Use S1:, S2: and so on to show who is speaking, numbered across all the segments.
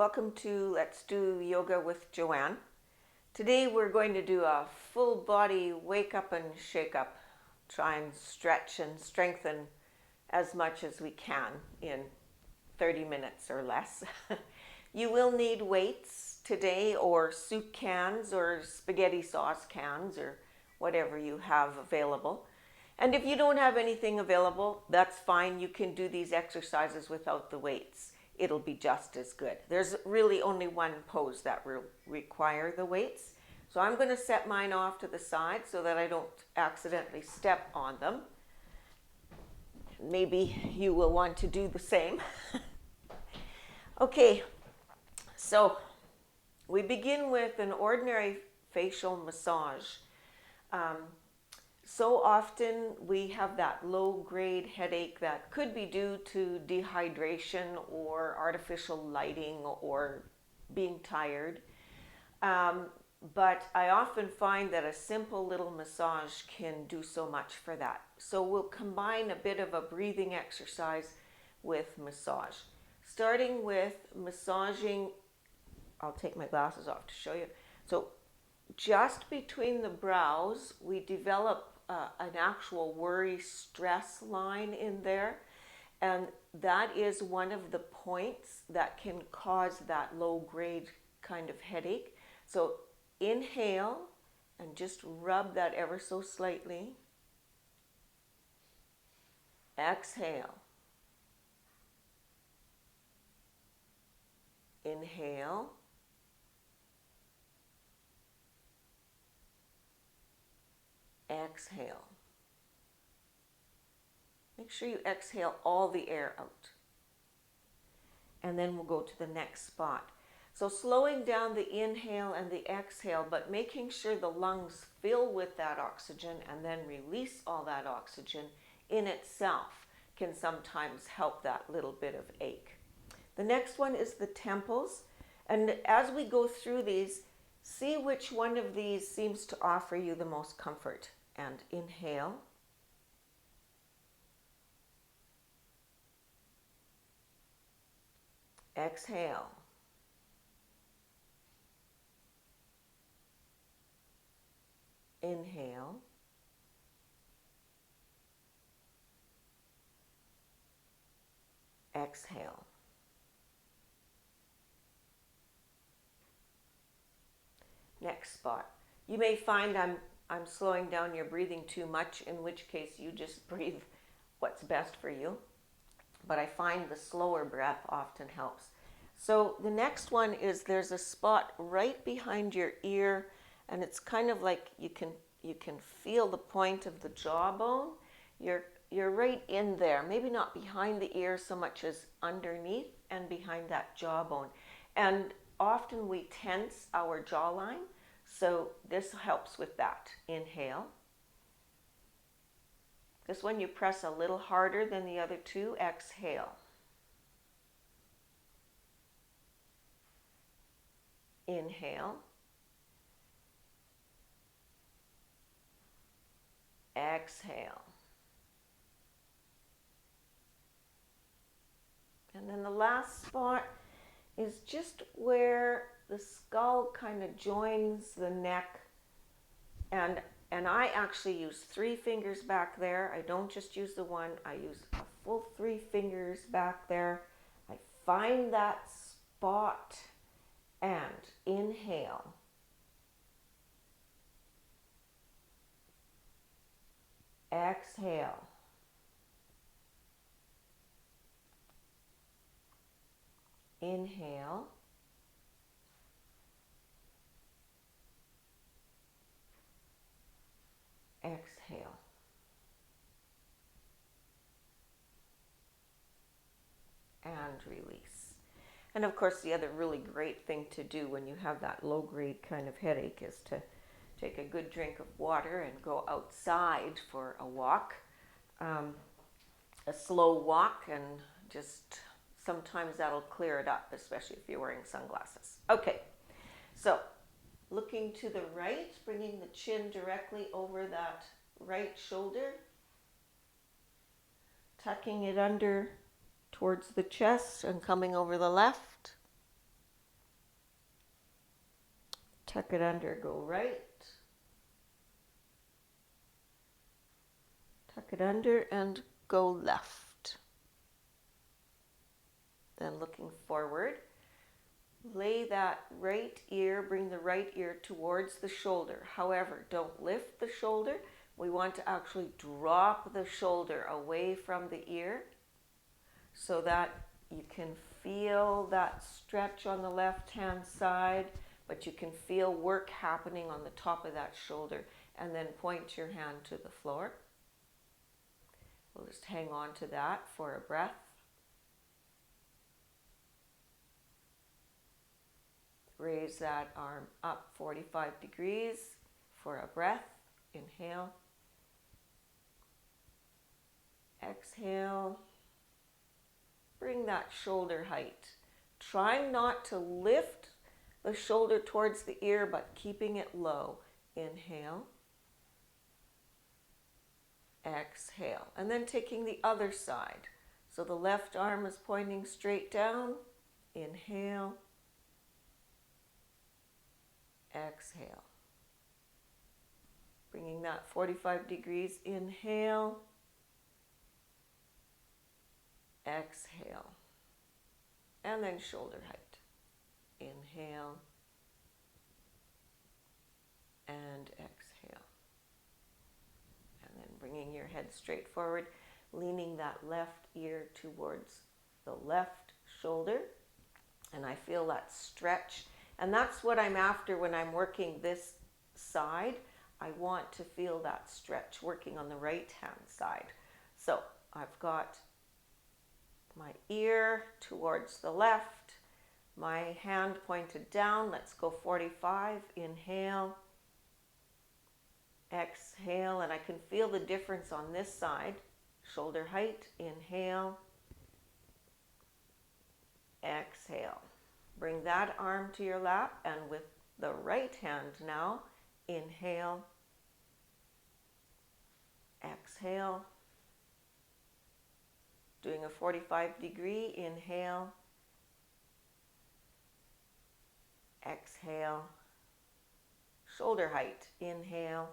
S1: welcome to Let's Do Yoga with Joanne. Today we're going to do a full body wake up and shake up. Try and stretch and strengthen as much as we can in 30 minutes or less. You will need weights today, or soup cans or spaghetti sauce cans or whatever you have available. And if you don't have anything available, that's fine. You can do these exercises without the weights. It'll be just as good. There's really only one pose that will require the weights. So I'm going to set mine off to the side so that I don't accidentally step on them. Maybe you will want to do the same. Okay, so we begin with an ordinary facial massage. So often we have that low-grade headache that could be due to dehydration or artificial lighting or being tired. But I often find that a simple little massage can do so much for that. So we'll combine a bit of a breathing exercise with massage. Starting with massaging, I'll take my glasses off to show you. So just between the brows, we develop an actual worry stress line in there, and that is one of the points that can cause that low grade kind of headache. So inhale and just rub that ever so slightly. Exhale. Inhale. Exhale. Make sure you exhale all the air out. And then we'll go to the next spot. So slowing down the inhale and the exhale, but making sure the lungs fill with that oxygen and then release all that oxygen in itself can sometimes help that little bit of ache. The next one is the temples. And as we go through these, see which one of these seems to offer you the most comfort. And inhale. Exhale. Inhale. Exhale. Next spot. You may find I'm slowing down your breathing too much, in which case you just breathe what's best for you. But I find the slower breath often helps. So the next one is there's a spot right behind your ear, and it's kind of like you can feel the point of the jawbone. You're right in there, maybe not behind the ear so much as underneath and behind that jawbone. And often we tense our jawline. So this helps with that. Inhale. This one you press a little harder than the other two. Exhale. Inhale. Exhale. And then the last spot is just where the skull kind of joins the neck, and I actually use 3 fingers back there. I don't just use the one, I use a full 3 fingers back there. I find that spot and inhale. Exhale. Inhale. Exhale. And release. And of course, the other really great thing to do when you have that low-grade kind of headache is to take a good drink of water and go outside for a walk, a slow walk, and just sometimes that'll clear it up, especially if you're wearing sunglasses. Okay, so looking to the right, bringing the chin directly over that right shoulder, tucking it under towards the chest and coming over the left. Tuck it under, go right. Tuck it under and go left. Then looking forward, lay that right ear, bring the right ear towards the shoulder. However, don't lift the shoulder. We want to actually drop the shoulder away from the ear so that you can feel that stretch on the left-hand side, but you can feel work happening on the top of that shoulder. And then point your hand to the floor. We'll just hang on to that for a breath. Raise that arm up 45 degrees for a breath. Inhale. Exhale. Bring that shoulder height. Trying not to lift the shoulder towards the ear, but keeping it low. Inhale. Exhale. And then taking the other side. So the left arm is pointing straight down. Inhale. Exhale. Bringing that 45 degrees. Inhale. Exhale. And then shoulder height. Inhale. And exhale. And then bringing your head straight forward, leaning that left ear towards the left shoulder. And I feel that stretch. And that's what I'm after when I'm working this side. I want to feel that stretch working on the right-hand side. So I've got my ear towards the left, my hand pointed down. Let's go 45. Inhale. Exhale. And I can feel the difference on this side. Shoulder height. Inhale. Exhale. Bring that arm to your lap, and with the right hand now, inhale, exhale. Doing a 45 degree, inhale, exhale, shoulder height, inhale,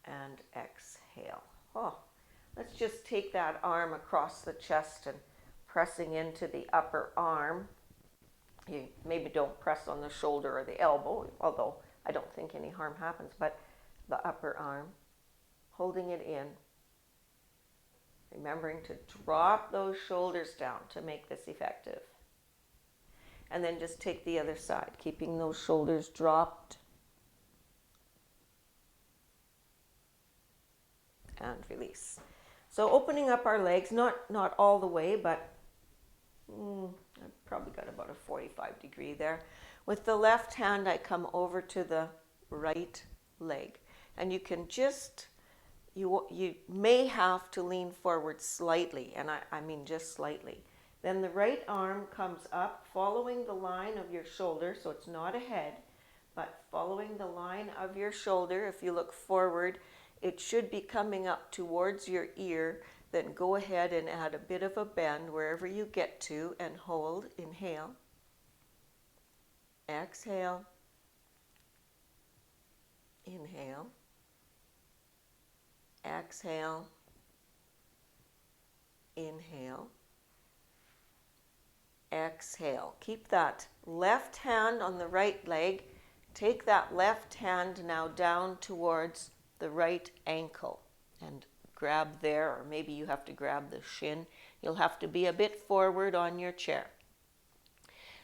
S1: and exhale. Oh, let's just take that arm across the chest and pressing into the upper arm. You maybe don't press on the shoulder or the elbow, although I don't think any harm happens, but the upper arm, holding it in. Remembering to drop those shoulders down to make this effective. And then just take the other side, keeping those shoulders dropped. And release. So opening up our legs, not all the way, but I've probably got about a 45 degree there. With the left hand, I come over to the right leg. And you can just, you may have to lean forward slightly, and I mean just slightly. Then the right arm comes up, following the line of your shoulder, so it's not ahead, but following the line of your shoulder. If you look forward, it should be coming up towards your ear. Then go ahead and add a bit of a bend wherever you get to and hold. Inhale. Exhale. Inhale. Exhale. Inhale. Exhale. Keep that left hand on the right leg. Take that left hand now down towards the right ankle and grab there, or maybe you have to grab the shin. You'll have to be a bit forward on your chair.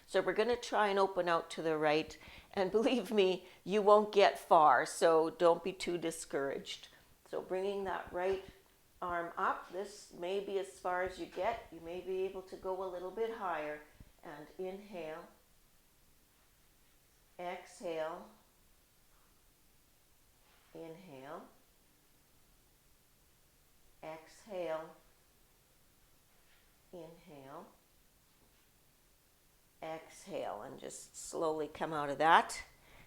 S1: So we're going to try and open out to the right, and believe me, you won't get far, so don't be too discouraged. So bringing that right arm up, this may be as far as you get. You may be able to go a little bit higher. And inhale, exhale, inhale, exhale, inhale, exhale, and just slowly come out of that.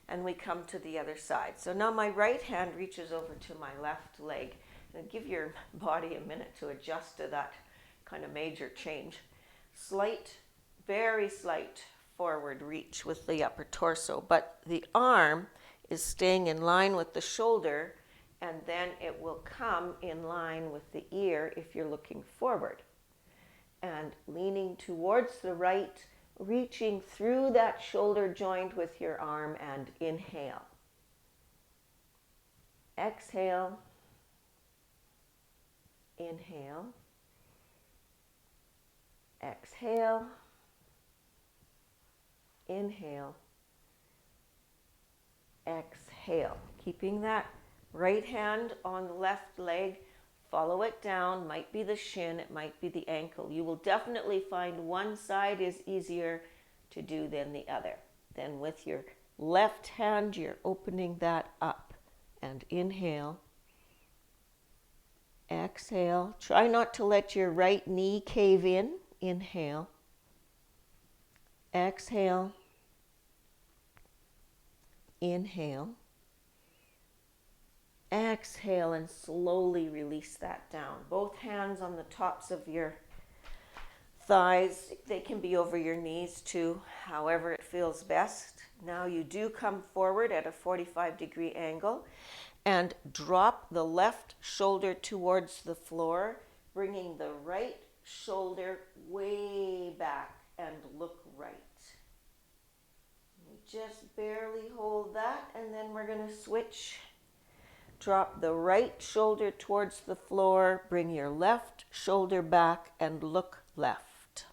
S1: And we come to the other side. So now my right hand reaches over to my left leg. And give your body a minute to adjust to that kind of major change. Slight, very slight forward reach with the upper torso, but the arm is staying in line with the shoulder, and then it will come in line with the ear if you're looking forward. And leaning towards the right, reaching through that shoulder joint with your arm, and inhale. Exhale. Inhale. Exhale. Inhale. Exhale. Keeping that right hand on the left leg. Follow it down. Might be the shin. It might be the ankle. You will definitely find one side is easier to do than the other. Then with your left hand, you're opening that up. And inhale. Exhale. Try not to let your right knee cave in. Inhale. Exhale. Inhale. Exhale, and slowly release that down. Both hands on the tops of your thighs. They can be over your knees too, however it feels best. Now you do come forward at a 45-degree angle and drop the left shoulder towards the floor, bringing the right shoulder way back and look right. You just barely hold that, and then we're going to switch. Drop the right shoulder towards the floor, bring your left shoulder back and look left.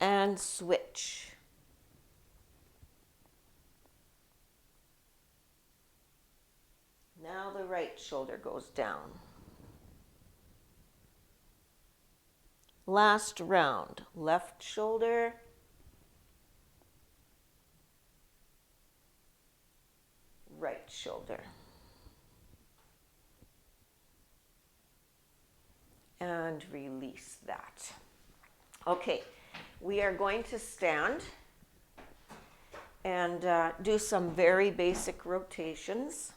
S1: And switch. Now the right shoulder goes down. Last round, left shoulder. Right shoulder. And release that. Okay, we are going to stand and do some very basic rotations.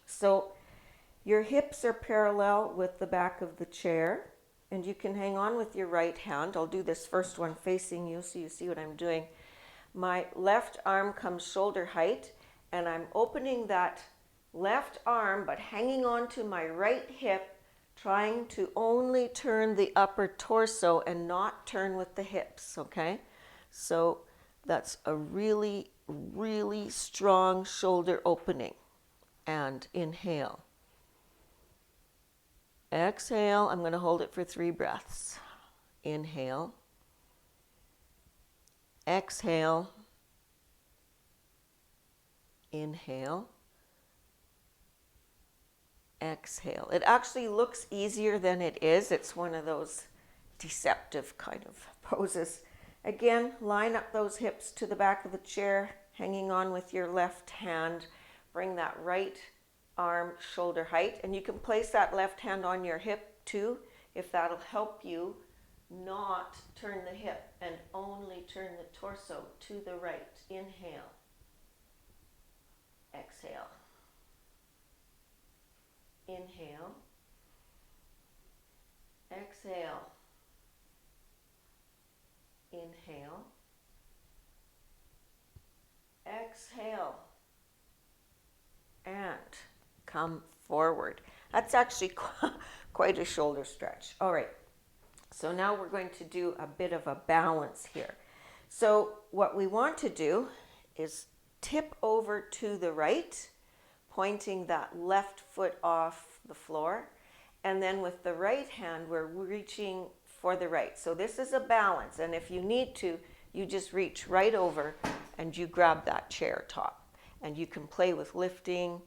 S1: So your hips are parallel with the back of the chair, and you can hang on with your right hand. I'll do this first one facing you so you see what I'm doing. My left arm comes shoulder height, and I'm opening that left arm but hanging on to my right hip, trying to only turn the upper torso and not turn with the hips, okay? So that's a really, really strong shoulder opening. And inhale. Exhale. I'm going to hold it for 3 breaths. Inhale. Exhale. Inhale. Exhale. It actually looks easier than it is. It's one of those deceptive kind of poses. Again, line up those hips to the back of the chair, hanging on with your left hand. Bring that right arm shoulder height, and you can place that left hand on your hip too, if that'll help you not turn the hip and only turn the torso to the right. Inhale. Exhale. Inhale. Exhale. Inhale. Exhale. And come forward. That's actually quite a shoulder stretch. All right. So now we're going to do a bit of a balance here. So what we want to do is tip over to the right, pointing that left foot off the floor. And then with the right hand, we're reaching for the right. So this is a balance. And if you need to, you just reach right over and you grab that chair top. And you can play with lifting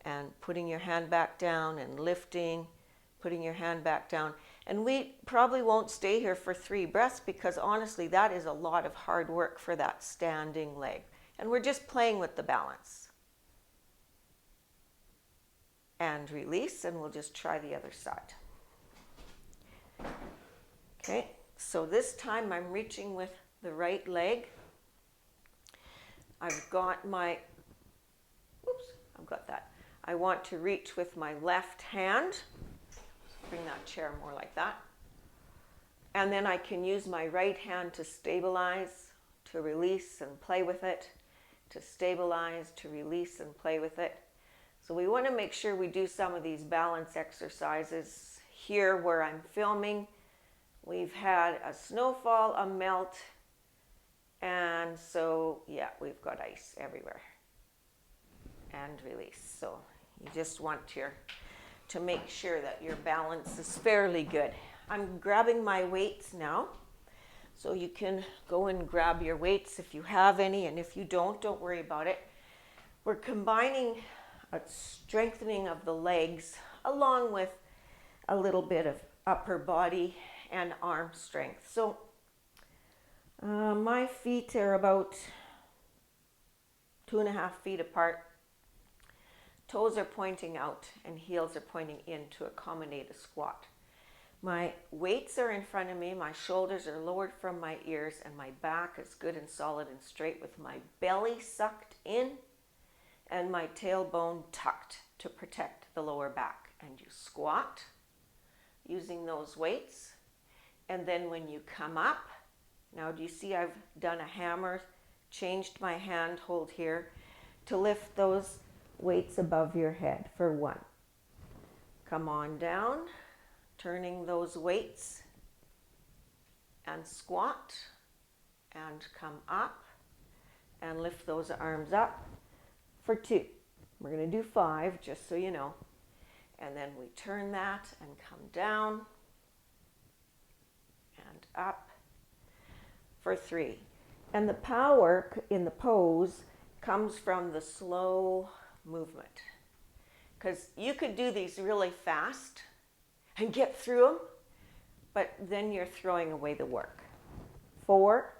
S1: and putting your hand back down and lifting, putting your hand back down. And we probably won't stay here for 3 breaths because honestly, that is a lot of hard work for that standing leg. And we're just playing with the balance. And release, and we'll just try the other side. Okay, so this time I'm reaching with the right leg. I've got that. I want to reach with my left hand. Bring that chair more like that. And then I can use my right hand to stabilize, to release and play with it, to stabilize, to release and play with it. So we want to make sure we do some of these balance exercises. Here where I'm filming, we've had a snowfall, a melt, and so yeah, we've got ice everywhere. And release. So you just want to make sure that your balance is fairly good. I'm grabbing my weights now. So you can go and grab your weights if you have any, and if you don't worry about it. We're combining a strengthening of the legs along with a little bit of upper body and arm strength. So my feet are about 2.5 feet apart. Toes are pointing out and heels are pointing in to accommodate a squat. My weights are in front of me, my shoulders are lowered from my ears, and my back is good and solid and straight with my belly sucked in and my tailbone tucked to protect the lower back. And you squat using those weights. And then when you come up, now do you see I've done a hammer, changed my hand hold here to lift those weights above your head for 1. Come on down, turning those weights and squat and come up and lift those arms up for 2. We're going to do 5 just so you know. And then we turn that and come down and up for 3. And the power in the pose comes from the slow movement. Because you could do these really fast and get through them, but then you're throwing away the work. 4,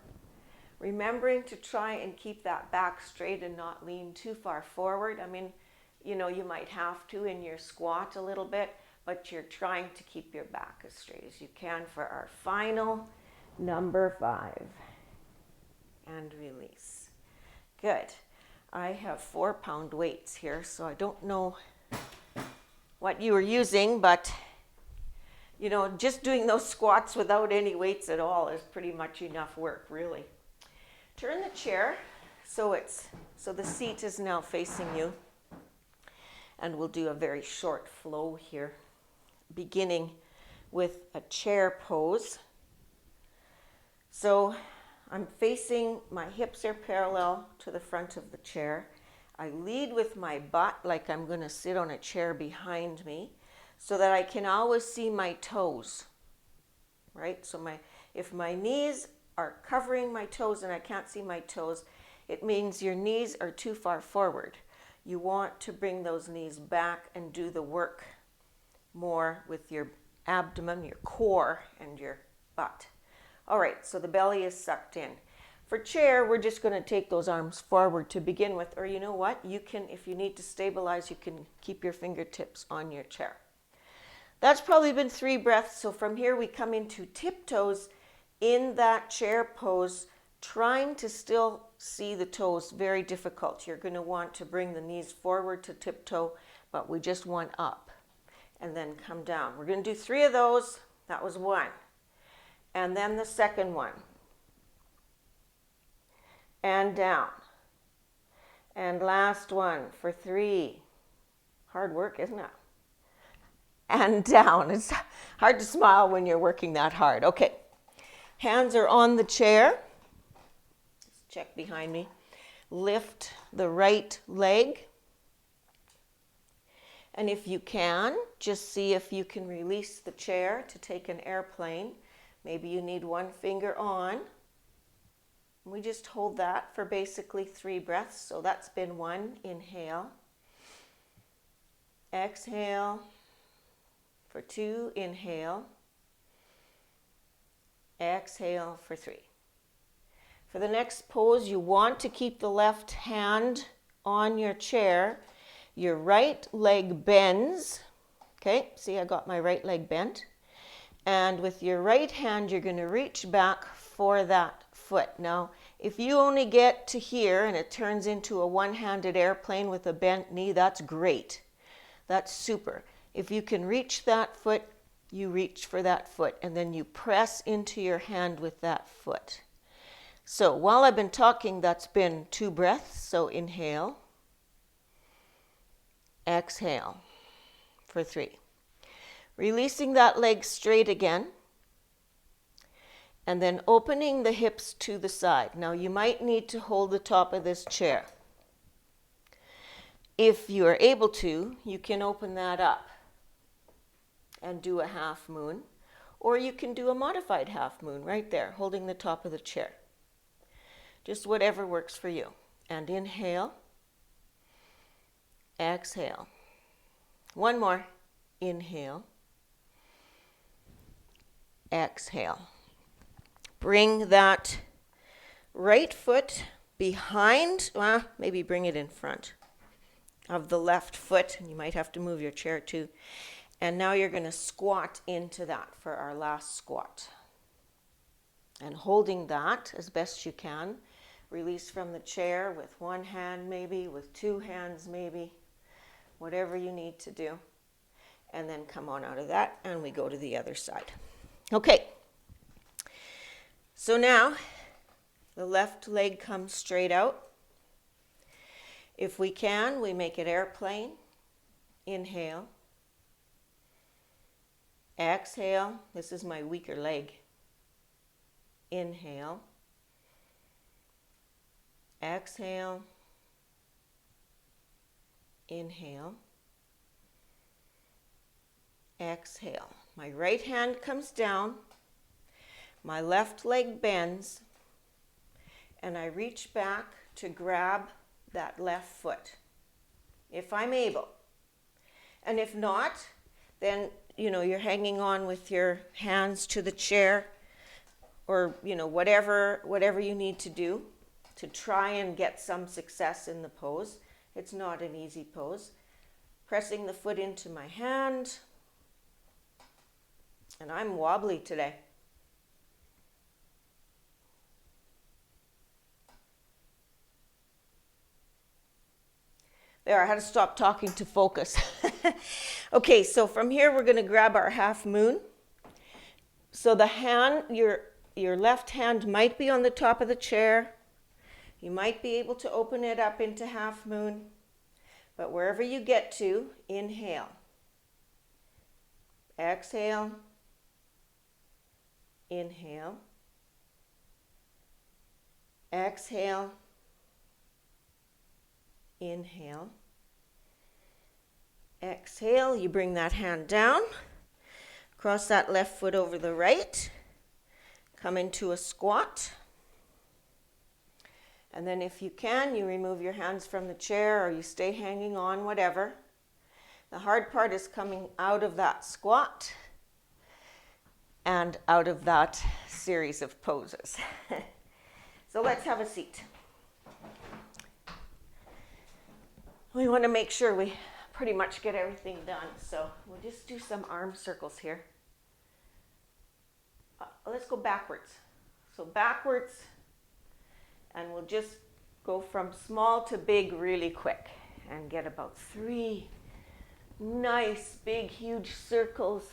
S1: remembering to try and keep that back straight and not lean too far forward. I mean, you know, you might have to in your squat a little bit, but you're trying to keep your back as straight as you can for our final number 5. And release. Good. I have 4-pound weights here, so I don't know what you were using, but you know, just doing those squats without any weights at all is pretty much enough work, really. Turn the chair so the seat is now facing you, and we'll do a very short flow here, beginning with a chair pose. So I'm facing, my hips are parallel to the front of the chair. I lead with my butt like I'm going to sit on a chair behind me so that I can always see my toes, right? So if my knees are covering my toes and I can't see my toes, it means your knees are too far forward. You want to bring those knees back and do the work more with your abdomen, your core, and your butt. All right, so the belly is sucked in. For chair, we're just going to take those arms forward to begin with, or you know what? You can, if you need to stabilize, you can keep your fingertips on your chair. That's probably been 3 breaths. So from here, we come into tiptoes in that chair pose, trying to still see the toes. Very difficult. You're going to want to bring the knees forward to tiptoe, but we just want up and then come down. We're going to do 3 of those. That was 1. And then the second one. And down. And last one for 3. Hard work, isn't it? And down. It's hard to smile when you're working that hard. Okay. Hands are on the chair. Just check behind me. Lift the right leg. And if you can, just see if you can release the chair to take an airplane. Maybe you need 1 finger on. We just hold that for basically 3 breaths. So that's been 1. Inhale. Exhale. For 2, inhale. Exhale for 3. For the next pose, you want to keep the left hand on your chair. Your right leg bends. Okay, see I got my right leg bent. And with your right hand, you're going to reach back for that foot. Now, if you only get to here and it turns into a one-handed airplane with a bent knee, that's great. That's super. If you can reach that foot, you reach for that foot, and then you press into your hand with that foot. So while I've been talking, that's been 2 breaths. So inhale, exhale for 3. Releasing that leg straight again, and then opening the hips to the side. Now you might need to hold the top of this chair. If you are able to, you can open that up and do a half moon, or you can do a modified half moon right there, holding the top of the chair. Just whatever works for you. And inhale, exhale. One more. Inhale, exhale. Bring that right foot behind, maybe bring it in front of the left foot, and you might have to move your chair too. And now you're going to squat into that for our last squat. And holding that as best you can, release from the chair with one hand maybe, with 2 hands maybe, whatever you need to do. And then come on out of that, and we go to the other side. Okay. So now the left leg comes straight out. If we can, we make it airplane. Inhale. Exhale. This is my weaker leg. Inhale. Exhale. Inhale. Exhale. My right hand comes down. My left leg bends. And I reach back to grab that left foot, if I'm able. And if not, then, you're hanging on with your hands to the chair, or, whatever you need to do to try and get some success in the pose. It's not an easy pose. Pressing the foot into my hand. And I'm wobbly today. There, I had to stop talking to focus. Okay, so from here we're going to grab our half moon. So the hand, your left hand might be on the top of the chair. You might be able to open it up into half moon. But wherever you get to, inhale. Exhale. Inhale. Exhale. Inhale. Exhale, you bring that hand down. Cross that left foot over the right. Come into a squat. And then if you can, you remove your hands from the chair or you stay hanging on, whatever. The hard part is coming out of that squat and out of that series of poses. So let's have a seat. We want to make sure we pretty much get everything done. So we'll just do some arm circles here. Let's go backwards. So backwards, and we'll just go from small to big really quick and get about 3 nice, big, huge circles.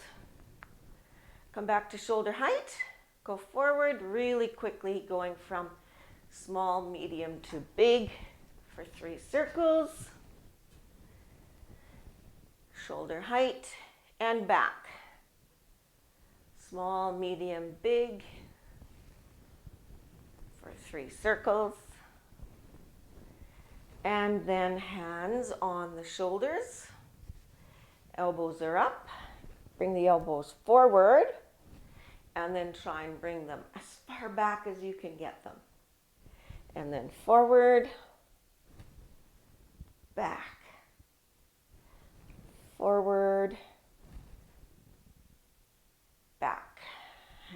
S1: Come back to shoulder height. Go forward really quickly, going from small, medium to big for 3 circles. Shoulder height and back. Small, medium, big for 3 circles. And then hands on the shoulders. Elbows are up. Bring the elbows forward. And then try and bring them as far back as you can get them. And then forward, back. Forward, back.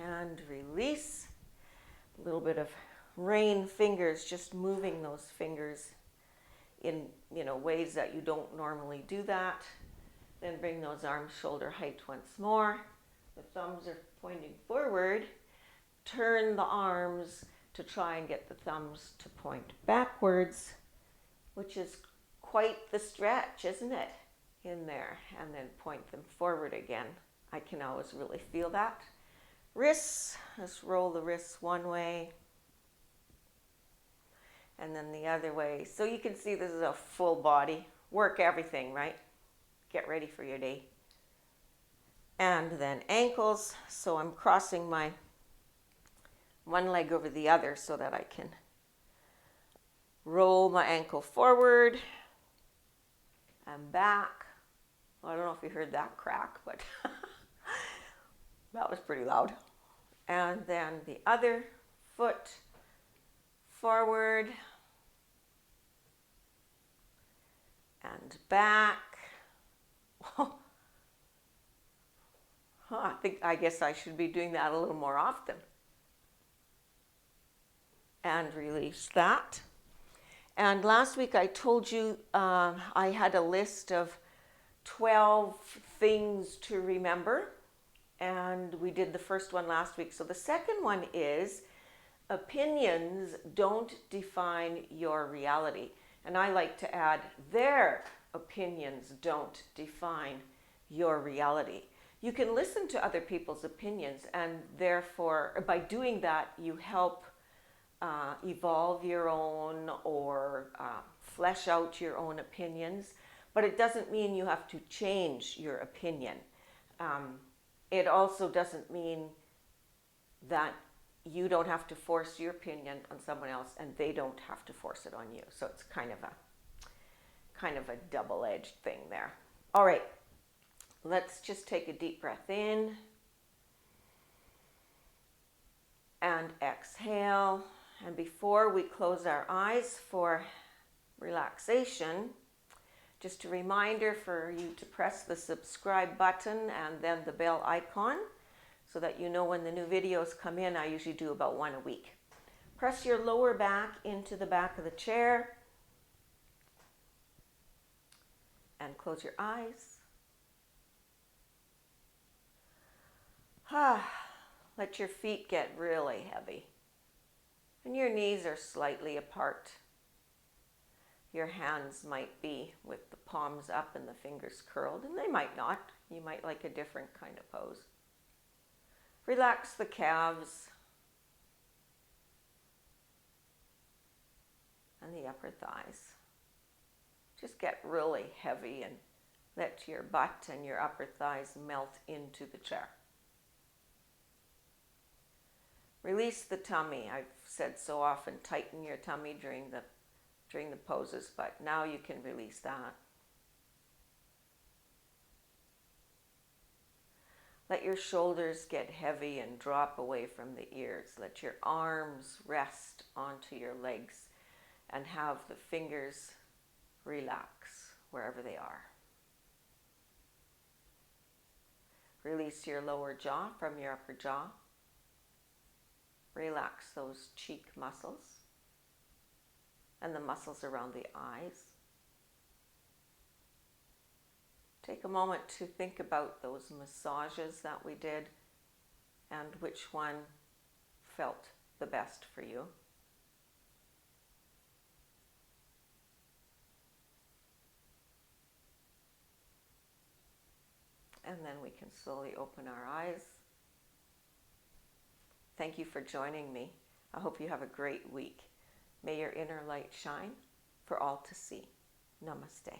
S1: And release. A little bit of rain fingers, just moving those fingers in ways that you don't normally do that. Then bring those arms shoulder height once more. The thumbs are pointing forward. Turn the arms to try and get the thumbs to point backwards, which is quite the stretch, isn't it? In there, and then point them forward again. I can always really feel that. Wrists, let's roll the wrists one way and then the other way. So you can see this is a full body. Work everything, right? Get ready for your day. And then ankles. So I'm crossing my one leg over the other so that I can roll my ankle forward and back. Well, I don't know if you heard that crack, but that was pretty loud. And then the other foot forward and back. I guess I should be doing that a little more often. And release that. And last week I told you I had a list of 12 things to remember. And we did the first one last week. So the second one is opinions don't define your reality. And I like to add their opinions don't define your reality. You can listen to other people's opinions, and therefore by doing that you help evolve your own or flesh out your own opinions. But it doesn't mean you have to change your opinion. It also doesn't mean that you don't have to force your opinion on someone else and they don't have to force it on you. So it's kind of a double-edged thing there. All right, let's just take a deep breath in and exhale. And before we close our eyes for relaxation, just a reminder for you to press the subscribe button and then the bell icon so that you know when the new videos come in. I usually do about one a week. Press your lower back into the back of the chair and close your eyes. Let your feet get really heavy and your knees are slightly apart. Your hands might be with the palms up and the fingers curled, and they might not. You might like a different kind of pose. Relax the calves and the upper thighs. Just get really heavy and let your butt and your upper thighs melt into the chair. Release the tummy. I've said so often, tighten your tummy during the poses, but now you can release that. Let your shoulders get heavy and drop away from the ears. Let your arms rest onto your legs and have the fingers relax wherever they are. Release your lower jaw from your upper jaw. Relax those cheek muscles and the muscles around the eyes. Take a moment to think about those massages that we did and which one felt the best for you. And then we can slowly open our eyes. Thank you for joining me. I hope you have a great week. May your inner light shine for all to see. Namaste.